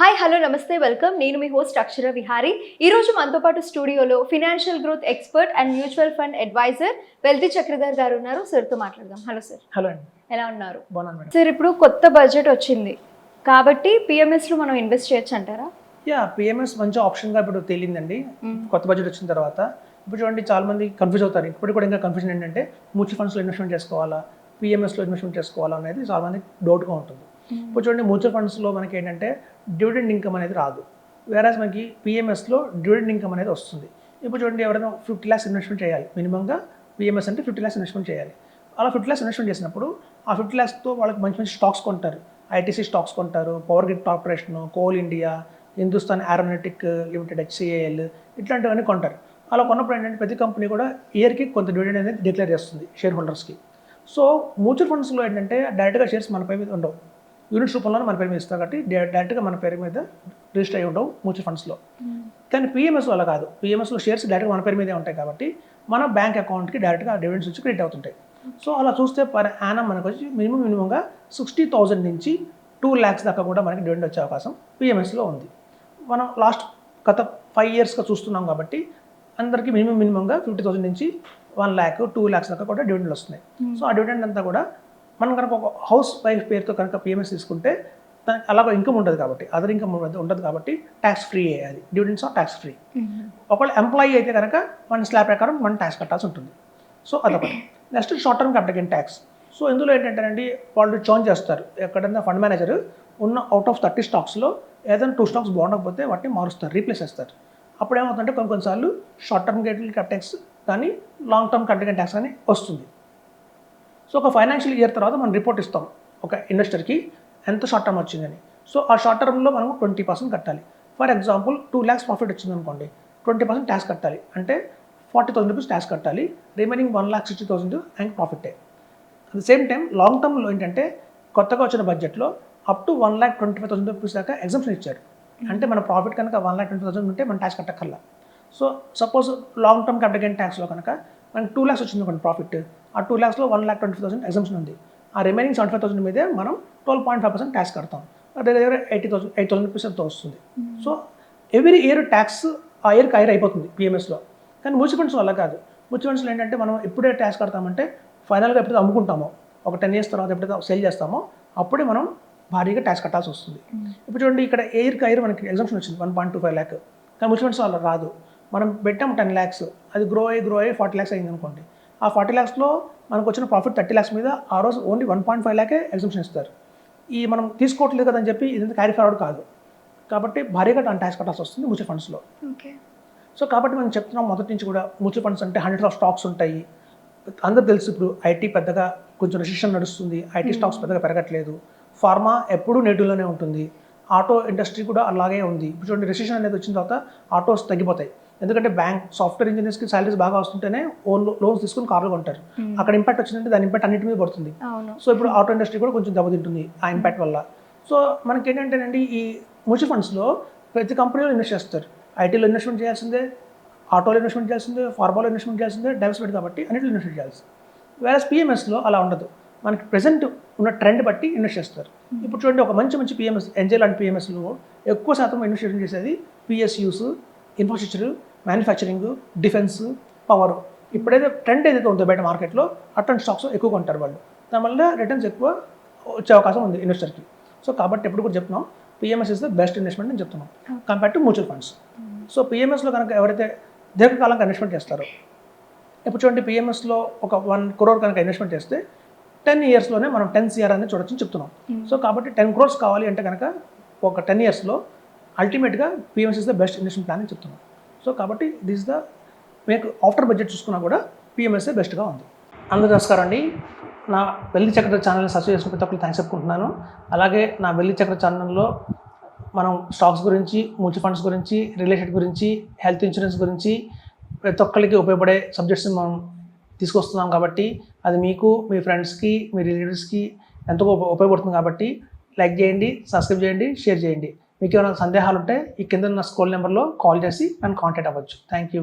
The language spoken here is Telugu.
హాయ్ హలో నమస్తే వెల్కమ్. నేను మీ హోస్ట్ అక్షర విహారీ. ఈరోజు మనతో పాటు స్టూడియోలో financial growth expert and mutual fund advisor wealthy Chakradhar గారు ఉన్నారు. సార్తో మాట్లాడదాం. Hello sir. హలో అండి. ఎలా ఉన్నారు? బాగున్నాను మేడం. సార్, ఇప్పుడు కొత్త బడ్జెట్ వచ్చింది కాబట్టి పిఎంఎస్లో మనం ఇన్వెస్ట్ చేయొచ్చు అంటారా? పిఎంఎస్ మంచి ఆప్షన్గా ఇప్పుడు తేలిందండి. కొత్త బడ్జెట్ వచ్చిన తర్వాత ఇప్పుడు చూడండి, చాలా మంది కన్ఫ్యూజ్ అవుతారు. ఇప్పుడు కూడా ఇంకా కన్ఫ్యూజన్ ఏంటంటే మ్యూచువల్ ఫండ్స్లో ఇన్వెస్ట్మెంట్ చేసుకోవాలా, పిఎంఎస్లో ఇన్వెస్ట్మెంట్ చేసుకోవాలా అనేది చాలా మందికి డౌట్గా ఉంటుంది. ఇప్పుడు చూడండి, మ్యూచువల్ ఫండ్స్లో మనకి ఏంటంటే డివిడెండ్ ఇన్కమ్ అనేది రాదు, వేరేస్ మనకి పిఎంఎస్లో డివిడెండ్ ఇన్కమ్ అనేది వస్తుంది. ఇప్పుడు చూడండి, ఎవరైనా 50 lakhs ఇన్వెస్ట్మెంట్ చేయాలి, మినిమంగా పిఎంఎస్ అంటే 50 lakhs ఇన్వెస్ట్మెంట్ చేయాలి. అలా 50 lakhs ఇన్వెస్ట్మెంట్ చేసినప్పుడు ఆ 50 lakhsతో వాళ్ళకి మంచి మంచి స్టాక్స్ కొంటారు. ఐటీసీ స్టాక్స్ కొంటారు, power grid corporation, coal India, Hindustan aeronautic limited HCAL, ఇట్లాంటివన్నీ కొంటారు. అలా కొన్నప్పుడు ఏంటంటే ప్రతి కంపెనీ కూడా ఇయర్కి కొంత డివిడెండ్ అనేది డిక్లేర్ చేస్తుంది షేర్ హోల్డర్స్కి. సో మ్యూచువల్ ఫండ్స్లో ఏంటంటే డైరెక్ట్గా షేర్స్ మన పేరు మీద ఉండవు, యూనిట్స్ రూపంలోనే మన పేరు మీద ఇస్తారు కాబట్టి డైరెక్ట్గా మన పేరు మీద రిజిస్టర్ అయ్యి ఉండవు మ్యూచువల్ ఫండ్స్లో. కానీ పిఎంఎస్లో అలా కాదు. పిఎంఎస్లో షేర్స్ డైరెక్ట్గా మన పేరు మీదే ఉంటాయి కాబట్టి మన బ్యాంక్ అకౌంట్కి డైరెక్ట్గా డివిడెండ్స్ వచ్చి క్రెడిట్ అవుతుంటాయి. సో అలా చూస్తే పర్ యానం మనకు వచ్చి మినిమంగా 60,000 నుంచి 2 lakhs దాకా కూడా మనకి డివిడెండ్ వచ్చే అవకాశం పిఎంఎస్లో ఉంది. మనం గత 5 yearsగా చూస్తున్నాం కాబట్టి అందరికీ మినిమంగా 50,000 నుంచి 1 lakh 2 lakhs దాకా కూడా డివిడెండ్లు వస్తున్నాయి. సో ఆ డివిడెండ్ అంతా కూడా మనం కనుక ఒక హౌస్ వైఫ్ పేరుతో కనుక పిఎంఎస్ తీసుకుంటే దానికి అలాగ ఇన్కమ్ ఉంటుంది కాబట్టి, అదర్ ఇన్కమ్ ఉంటుంది కాబట్టి ట్యాక్స్ ఫ్రీ అది. Dividends R tax free. ఒకవేళ ఎంప్లాయీ అయితే కనుక మన స్లాబ్ ప్రకారం మనం ట్యాక్స్ కట్టాల్సి ఉంటుంది. సో అదొకటి. Next short term capital gain tax. So ఇందులో ఏంటంటేనండి, వాళ్ళు చార్జ్ చేస్తారు. ఎక్కడైనా ఫండ్ మేనేజర్ ఉన్న అవుట్ ఆఫ్ 30 స్టాక్స్లో ఏదైనా 2 stocks బాగుండకపోతే వాటిని మారుస్తారు, రీప్లేస్ చేస్తారు. అప్పుడు ఏమవుతుందంటే కొన్నిసార్లు షార్ట్ టర్మ్ క్యాపిటల్ ట్యాక్స్ కానీ long term capital gain tax కానీ వస్తుంది. సో ఒక ఫైనాన్షియల్ ఇయర్ తర్వాత మనం రిపోర్ట్ ఇస్తాం ఒక ఇన్వెస్టర్కి ఎంత షార్ట్ టర్మ్ వచ్చిందని. సో ఆ షార్ట్ టర్మ్లో మనం 20% కట్టాలి. ఫర్ ఎగ్జాంపుల్ 2 lakhs ప్రాఫిట్ వచ్చింది అనుకోండి, 20% ట్యాక్స్ కట్టాలి. అంటే 40,000 రూపీస్ ట్యాక్స్ కట్టాలి. రిమైనింగ్ 1,60,000 అండ్ ప్రాఫిటే. At the same time long టర్మ్లో ఏంటంటే కొత్తగా వచ్చిన బడ్జెట్లో అప్ టు 1,25,000 రూపీస్ దాకా ఎగ్జంప్షన్ ఇచ్చారు. అంటే మన ప్రాఫిట్ కనుక 1,20,000 ఉంటే మనం ట్యాక్స్ కట్టక్కర్లా. So suppose long term capital gain ట్యాక్స్లో కనుక మనకి 2 lakhs వచ్చింది అనుకోండి ప్రాఫిట్, ఆ 2 lakhsలో 1,25,000 ఎగ్జంప్షన్ ఉంది. ఆ రిమైనింగ్ 75,000 మీదే మనం 12.5% ట్యాక్స్ కడతాం. దగ్గర 8,000 రూపీస్ ఎంతో వస్తుంది. సో ఎవ్రీ ఇయర్ ట్యాక్స్ ఆ ఇయర్కి అయిపోతుంది పిఎంఎస్లో. కానీ మ్యూచువల్ ఫండ్స్ అలా కాదు. మ్యూచువల్ ఫండ్స్లో ఏంటంటే మనం ఎప్పుడే ట్యాక్స్ కడతామంటే ఫైనల్గా ఎప్పుడైతే అమ్ముకుంటామో, ఒక 10 years తర్వాత ఎప్పుడైతే సేల్ చేస్తామో అప్పుడే మనం భారీగా ట్యాక్స్ కట్టాల్సి వస్తుంది. ఇప్పుడు చూడండి, ఇక్కడ ఇయర్ మనకి ఎగ్జంప్షన్ వచ్చింది 1.25 lakh. కానీ మ్యూచువల్ ఫండ్స్ అలా రాదు. మనం పెట్టాం 10 lakhs, అది గ్రో అయ్యి 40 lakhs అయింది అనుకోండి. ఆ 40 lakhsలో మనకు వచ్చిన ప్రాఫిట్ 30 lakhs మీద ఆ రోజు ఓన్లీ 1.5 lakh ఎగ్జంప్షన్ ఇస్తారు. ఈ మనం తీసుకోవట్లేదు కదని చెప్పి ఇది క్యారీ ఫార్వర్డ్ కాదు కాబట్టి భారీగా ట్యాక్స్ కట్టాల్సి వస్తుంది మ్యూచువల్ ఫండ్స్లో. సో కాబట్టి మనం చెప్తున్నాం మొదటి నుంచి కూడా, మ్యూచువల్ ఫండ్స్ అంటే 100 of stocks ఉంటాయి. అందరూ తెలుసు, ఇప్పుడు ఐటీ పెద్దగా కొంచెం రెసిషన్ నడుస్తుంది, ఐటీ స్టాక్స్ పెద్దగా పెరగట్లేదు. ఫార్మా ఎప్పుడూ నెగిటివ్లోనే ఉంటుంది. ఆటో ఇండస్ట్రీ కూడా అలాగే ఉంది. ఇప్పుడు చూడండి, రెసిషన్ అనేది వచ్చిన తర్వాత ఆటోస్ తగ్గిపోతాయి. ఎందుకంటే బ్యాంక్ సాఫ్ట్వేర్ ఇంజనీర్స్కి సాలరీస్ బాగా వస్తుంటేనే లోన్స్ తీసుకుని కార్లు కొంటారు. అక్కడ ఇంపాక్ట్ వచ్చిందంటే దాని ఇంపాక్ట్ అన్నింటి మీద పడుతుంది. సో ఇప్పుడు ఆటో ఇండస్ట్రీ కూడా కొంచెం దెబ్బతింటుంది ఆ ఇంపాక్ట్ వల్ల. సో మనకి ఏంటంటేనండి, ఈ మ్యూచువల్ ఫండ్స్లో ప్రతి కంపెనీలో ఇన్వెస్ట్ చేస్తారు. ఐటీలో ఇన్వెస్ట్మెంట్ చేయాల్సిందే, ఆటోలో ఇన్వెస్ట్మెంట్ చేయాల్సిందే, ఫార్మాలో ఇన్వెస్ట్మెంట్ చేయాల్సిందే, డైవర్సిఫైడ్ కాబట్టి అన్నింటిలో ఇన్వెస్ట్మెంట్ చేయాల్సింది. వేరే పిఎంఎస్లో అలా ఉండదు. మనకి ప్రెసెంట్ ఉన్న ట్రెండ్ బట్టి ఇన్వెస్ట్ చేస్తారు. ఇప్పుడు చూడండి, ఒక మంచి పిఎంఎస్, ఎన్జే లాంటి పిఎంఎస్లో ఎక్కువ శాతం ఇన్వెస్ట్మెంట్ చేసేది PSUs, infrastructure, manufacturing, defence, power. ఇప్పుడైతే ట్రెండ్ ఏదైతే ఉందో బయట మార్కెట్లో అట్లాంటి స్టాక్స్ ఎక్కువ కొంటారు వాళ్ళు. దానివల్ల రిటర్న్స్ ఎక్కువ వచ్చే అవకాశం ఉంది ఇన్వెస్టర్కి. సో కాబట్టి ఎప్పుడు కూడా చెప్తున్నాం, PMS is the best investment అని చెప్తున్నాం compare to mutual funds. So పిఎంఎస్లో కనుక ఎవరైతే దీర్ఘకాలంగా ఇన్వెస్ట్మెంట్ చేస్తారో, ఇప్పుడు చూడండి, పిఎంఎస్లో ఒక 1 crore కనుక ఇన్వెస్ట్మెంట్ చేస్తే 10 yearsలోనే మనం 10 CR అనేది చూడొచ్చని చెప్తున్నాం. సో కాబట్టి 10 crores కావాలి అంటే కనుక ఒక 10 yearsలో అల్టిమేట్గా PMS is the best investment plan అని చెప్తున్నాం. సో కాబట్టి దిస్ ద మీకు ఆఫ్టర్ బడ్జెట్ చూసుకున్నా కూడా పిఎంఎస్ఏ బెస్ట్గా ఉంది. అందరూ నమస్కారం అండి. నా వెల్తి చక్రధర్ ఛానల్ని సబ్స్క్రైబ్ చేసిన ప్రతి ఒక్కరు థ్యాంక్స్ చెప్పుకుంటున్నాను. అలాగే నా వెల్తి చక్ర ఛానల్లో మనం స్టాక్స్ గురించి, మ్యూచువల్ ఫండ్స్ గురించి, రియల్ ఎస్టేట్ గురించి, హెల్త్ ఇన్సూరెన్స్ గురించి ప్రతి ఒక్కరికి ఉపయోగపడే సబ్జెక్ట్స్ని మనం తీసుకొస్తున్నాం కాబట్టి అది మీకు, మీ ఫ్రెండ్స్కి, మీ రిలేటివ్స్కి ఎంతో ఉపయోగపడుతుంది. కాబట్టి లైక్ చేయండి, సబ్స్క్రైబ్ చేయండి, షేర్ చేయండి. మీకు ఏమైనా సందేహాలు ఉంటే ఈ కింద ఉన్న స్క్రోల్ నెంబర్లో కాల్ చేసి నన్ను కాంటాక్ట్ అవ్వచ్చు. Thank you.